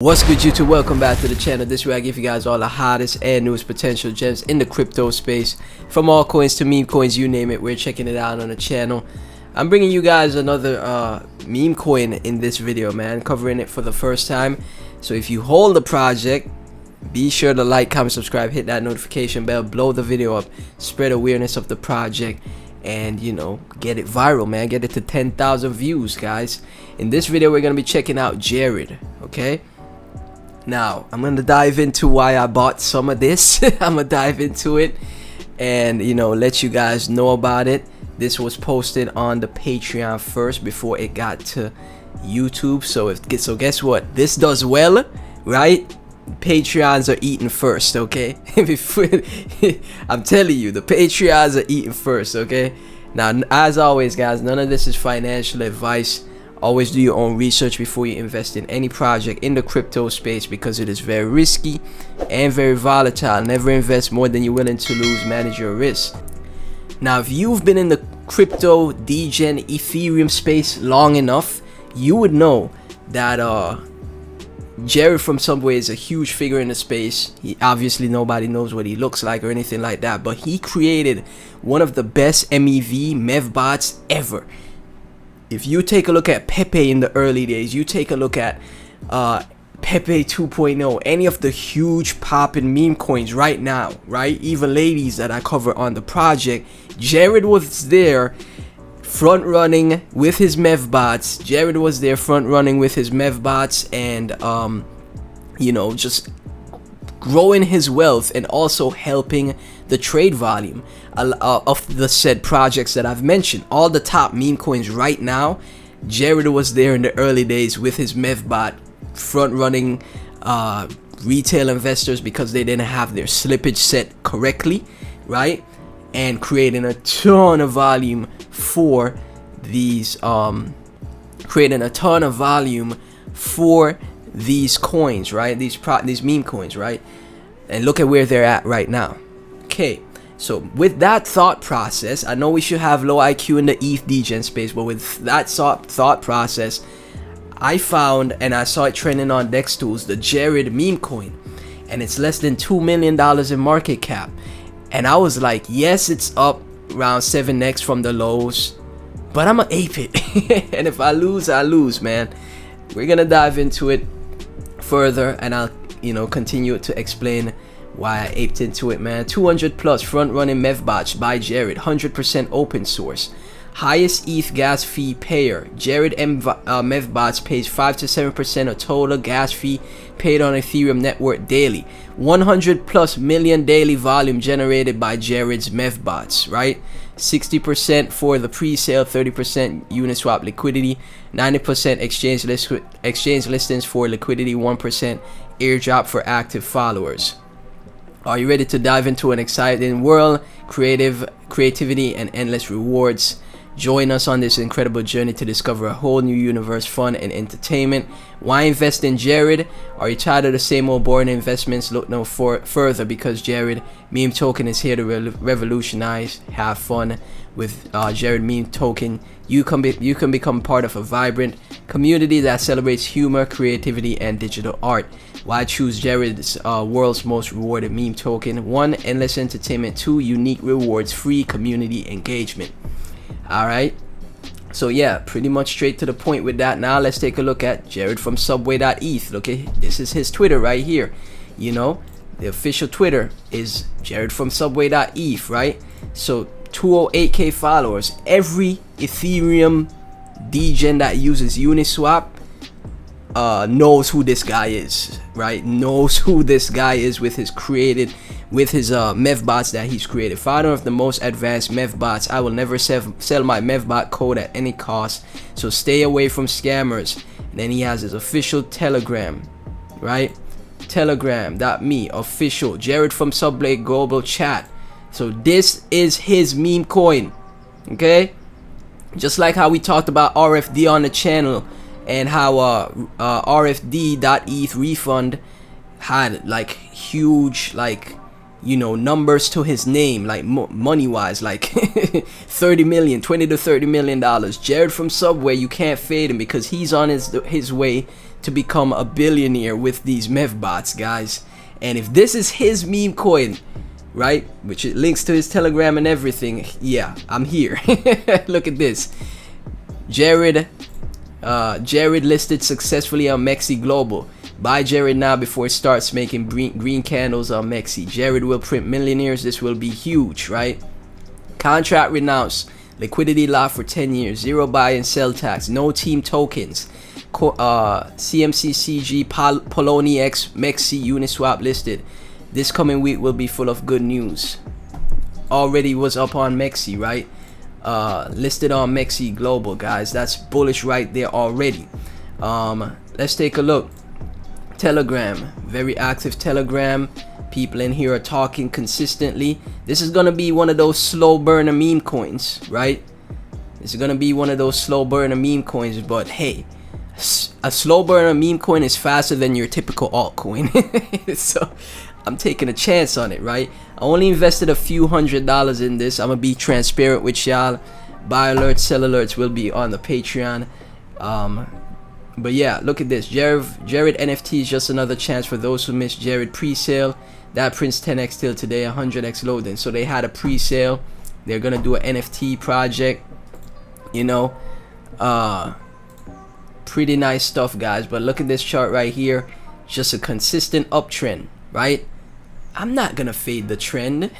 What's good, YouTube? Welcome back to the channel. This is where I give you guys all the hottest and newest potential gems in the crypto space, from altcoins to meme coins, you name it. We're checking it out on the channel. I'm bringing you guys another meme coin in this video, man, covering it for the first time. So if you hold the project, be sure to like, comment, subscribe, hit that notification bell, blow the video up, spread awareness of the project, and you know, get it viral, man. Get it to 10,000 views, guys. In this video, we're gonna be checking out Jared. Okay, now I'm gonna dive into why I bought some of this. I'm gonna dive into it and, you know, let you guys know about it. This was posted on the Patreon first before it got to YouTube. So guess what, this does well, right? Patreons are eating first, okay? I'm telling you, the Patreons are eating first, okay? Now, as always, guys, none of this is financial advice. Always do your own research before you invest in any project in the crypto space, because it is very risky and very volatile. Never invest more than you're willing to lose. Manage your risk. Now, if you've been in the crypto, degen, ethereum space long enough, you would know that Jaredfromsubway is a huge figure in the space. Obviously nobody knows what he looks like or anything like that, but he created one of the best MEV bots ever. If you take a look at Pepe in the early days, you take a look at Pepe 2.0, any of the huge popping meme coins right now, right? Even ladies that I cover on the project, Jared was there front running with his bots. Jared was there front running with his bots, and you know, just growing his wealth and also helping the trade volume of the said projects that I've mentioned. All the top meme coins right now, Jared was there in the early days with his bot, front running retail investors because they didn't have their slippage set correctly, right? And creating a ton of volume for these coins, right? These meme coins, right? And look at where they're at right now. Okay, so with that thought process, I know we should have low IQ in the ETH degen space, but with that thought process, I found, and I saw it trending on Dex Tools, the Jared meme coin, and it's less than $2 million in market cap. And I was like, yes, it's up around 7x from the lows, but I'm gonna ape it. And if I lose, I lose, man. We're gonna dive into it further, and I'll, you know, continue to explain why I aped into it, man. 200 plus front running bots by Jared, 100% open source. Highest ETH gas fee payer. Jared bots pays 5 to 7% of total gas fee paid on Ethereum network daily. 100 plus million daily volume generated by Jared's bots, right? 60% for the pre-sale, 30% Uniswap liquidity, 90% exchange listings for liquidity, 1% airdrop for active followers. Are you ready to dive into an exciting world? Creativity and endless rewards. Join us on this incredible journey to discover a whole new universe, fun and entertainment. Why invest in Jared? Are you tired of the same old boring investments? Look no further, because Jared meme token is here to revolutionize. Have fun with Jared meme token. You can become part of a vibrant community that celebrates humor, creativity, and digital art. Why choose Jared's world's most rewarded meme token? 1, endless entertainment. 2, unique rewards. 3, community engagement. Alright, so yeah, pretty much straight to the point with that. Now let's take a look at Jaredfromsubway.eth. Look at this, is his Twitter right here. You know, the official Twitter is Jaredfromsubway.eth, right? So 208k followers. Every Ethereum degen that uses Uniswap knows who this guy is, right? Knows who this guy is with his bots that he's created. Founder of the most advanced bots. I will never sell my bot code at any cost, so stay away from scammers. And then he has his official Telegram, right? Telegram.me official Jaredfromsubway global chat. So this is his meme coin, okay? Just like how we talked about RFD on the channel, and how RFD.eth refund had like huge, like, you know, numbers to his name, like money wise, like 30 million, 20 to 30 million dollars. Jaredfromsubway, you can't fade him because he's on his way to become a billionaire with these mev bots, guys. And if this is his meme coin, right, which it links to his Telegram and everything, yeah, I'm here. Look at this. Jared listed successfully on Mexi Global. Buy Jared now before it starts making green candles on Mexi. Jared will print millionaires. This will be huge, right? Contract renounced. Liquidity lock for 10 years. Zero buy and sell tax. No team tokens. CMCCG Poloni X Mexi Uniswap listed. This coming week will be full of good news. Already was up on Mexi, right? Listed on Mexi Global, guys. That's bullish right there already. Let's take a look. Telegram, very active Telegram. People in here are talking consistently. This is gonna be one of those slow burner meme coins, right? This is gonna be one of those slow burner meme coins, but hey, a slow burner meme coin is faster than your typical altcoin. So I'm taking a chance on it, right? I only invested a few $100s in this. I'm gonna be transparent with y'all. Buy alerts, sell alerts will be on the Patreon. But yeah, look at this. Jared NFT is just another chance for those who missed Jared pre-sale. That prints 10x till today, 100x loading. So they had a pre-sale. They're gonna do an NFT project. You know, pretty nice stuff, guys. But look at this chart right here. Just a consistent uptrend, right? I'm not gonna fade the trend.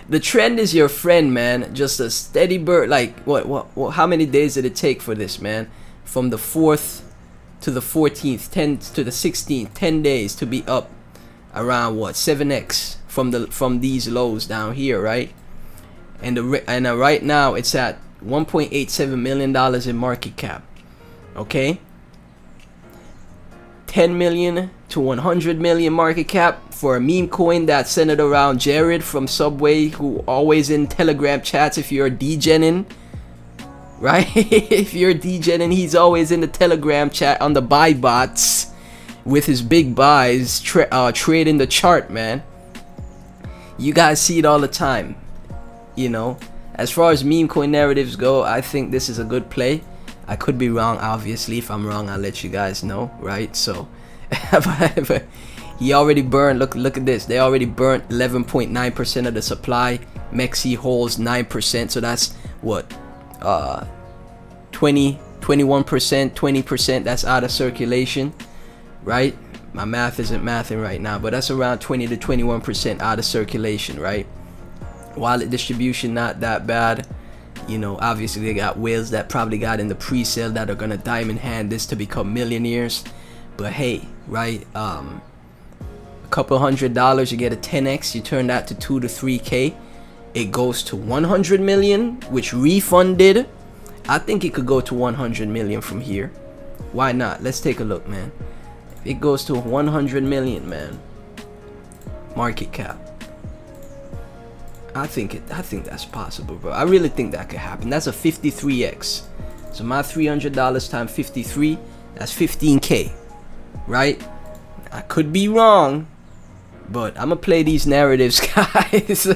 The trend is your friend, man. Just a steady bird. Like what? How many days did it take for this, man? From the 4th to the 14th, 10 to the 16th, 10 days to be up around what, 7x from these lows down here, right? And right now it's at $1.87 million in market cap. Okay, 10 million to 100 million market cap for a meme coin that's centered around Jared from Subway, who always in Telegram chats. If you're degening, right? If you're degening, he's always in the Telegram chat on the buy bots with his big buys, trading the chart, man. You guys see it all the time. You know, as far as meme coin narratives go, I think this is a good play. I could be wrong, obviously. If I'm wrong, I'll let you guys know, right? So but he already burned, look at this, they already burnt 11.9% of the supply. Mexi holds 9%, so that's what, 21%, 20% that's out of circulation, right? My math isn't mathing right now, but that's around 20 to 21% out of circulation, right? Wallet distribution not that bad. You know, obviously they got whales that probably got in the pre-sale that are gonna diamond hand this to become millionaires. But hey, right, a couple $100, you get a 10x, you turn that to 2 to 3k, it goes to 100 million, which refunded. I think it could go to 100 million from here. Why not? Let's take a look, man. If it goes to 100 million, man, market cap, I think that's possible, bro. I really think that could happen. That's a 53x. So my $300 times 53, that's 15k, right? I could be wrong, but I'm gonna play these narratives, guys.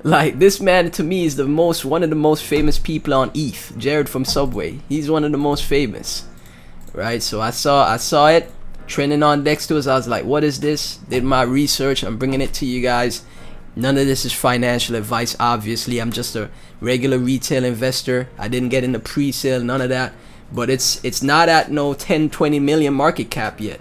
Like, this man to me is one of the most famous people on ETH. Jared from Subway, he's one of the most famous, right? So I saw it trending on Dexter's. I was like, what is this? Did my research. I'm bringing it to you guys. None of this is financial advice, obviously. I'm just a regular retail investor. I didn't get in the pre-sale, none of that. But it's not at no 10, 20 million market cap yet.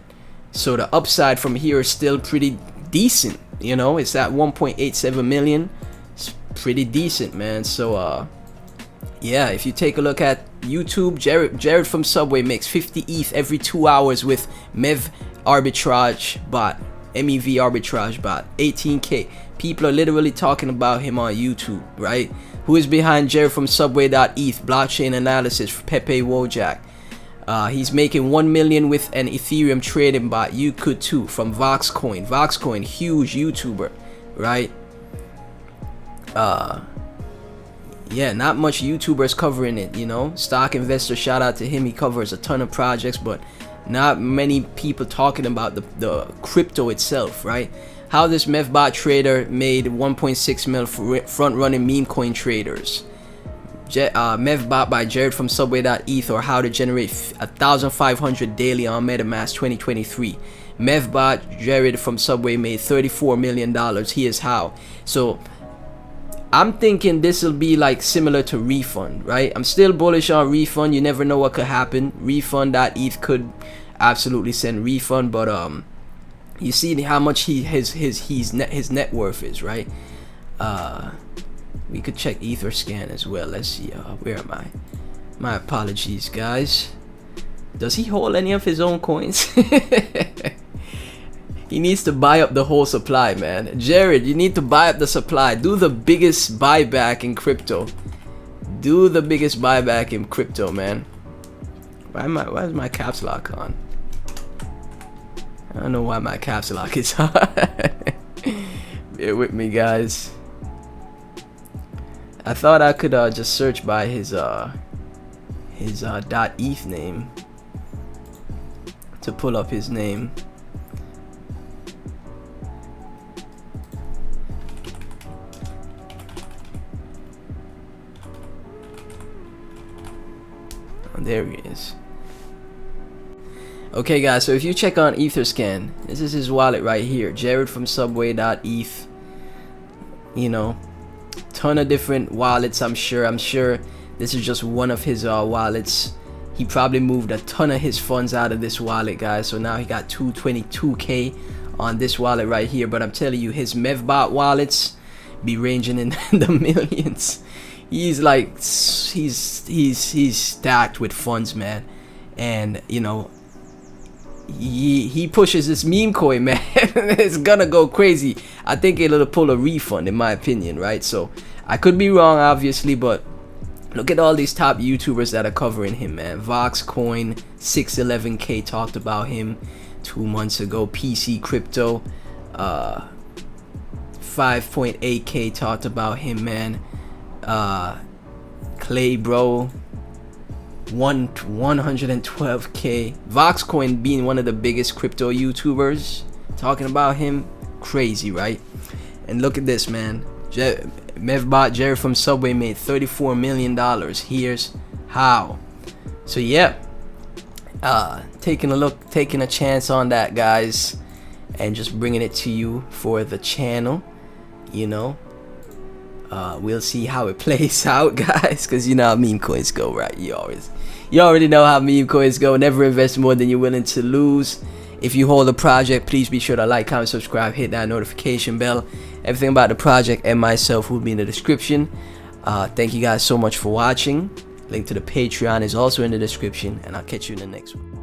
So the upside from here is still pretty decent. You know, it's at 1.87 million. It's pretty decent, man. So yeah, if you take a look at YouTube, Jared from Subway makes 50 ETH every 2 hours with MEV arbitrage bot, MEV arbitrage bot, 18k. People are literally talking about him on YouTube, right? Who is behind Jared from Subway.eth, blockchain analysis for Pepe Wojak. He's making 1 million with an Ethereum trading bot. You could too, from Voxcoin. Voxcoin, huge YouTuber, right? Yeah, not much YouTubers covering it, you know. Stock investor, shout out to him. He covers a ton of projects, but not many people talking about the crypto itself, right? How this MEVBot trader made 1.6 mil for front-running meme coin traders. Mevbot by Jaredfromsubway.eth, or how to generate 1,500 daily on MetaMask 2023. Mevbot, Jared from Subway, made $34 million. Here's how. So I'm thinking this will be like similar to Refund, right? I'm still bullish on Refund. You never know what could happen. Refund.eth could absolutely send Refund, but you see how much his net worth is, right? We could check Etherscan as well. Let's see. Where am I? My apologies, guys. Does he hold any of his own coins? He needs to buy up the whole supply, man. Jared, you need to buy up the supply. Do the biggest buyback in crypto. Do the biggest buyback in crypto, man. Why is my caps lock on? I don't know why my caps lock is on. Bear with me, guys. I thought I could just search by his .eth name to pull up his name. Oh, there he is. Okay, guys, so if you check on Etherscan, this is his wallet right here, Jaredfromsubway.eth. You know, ton of different wallets. I'm sure this is just one of his wallets. He probably moved a ton of his funds out of this wallet, guys. So now he got 222k on this wallet right here. But I'm telling you, his Mevbot wallets be ranging in the millions. He's like, he's stacked with funds, man. And you know, he pushes this Memecoin, man. It's gonna go crazy. I think it'll pull a Refund, in my opinion, right? So I could be wrong, obviously, but look at all these top YouTubers that are covering him, man. Voxcoin, 611k talked about him 2 months ago. PC Crypto, 5.8k talked about him, man. Clay Bro, 112k. Voxcoin being one of the biggest crypto YouTubers talking about him. Crazy, right? And look at this, man. Mevbot, Jared from Subway, made $34 million. Here's how. So yeah, taking a chance on that, guys, and just bringing it to you for the channel. You know, we'll see how it plays out, guys, because you know how meme coins go, right? You already know how meme coins go. Never invest more than you're willing to lose. If you hold a project, please be sure to like, comment, subscribe, hit that notification bell. Everything about the project and myself will be in the description. Thank you guys so much for watching. Link to the Patreon is also in the description, and I'll catch you in the next one.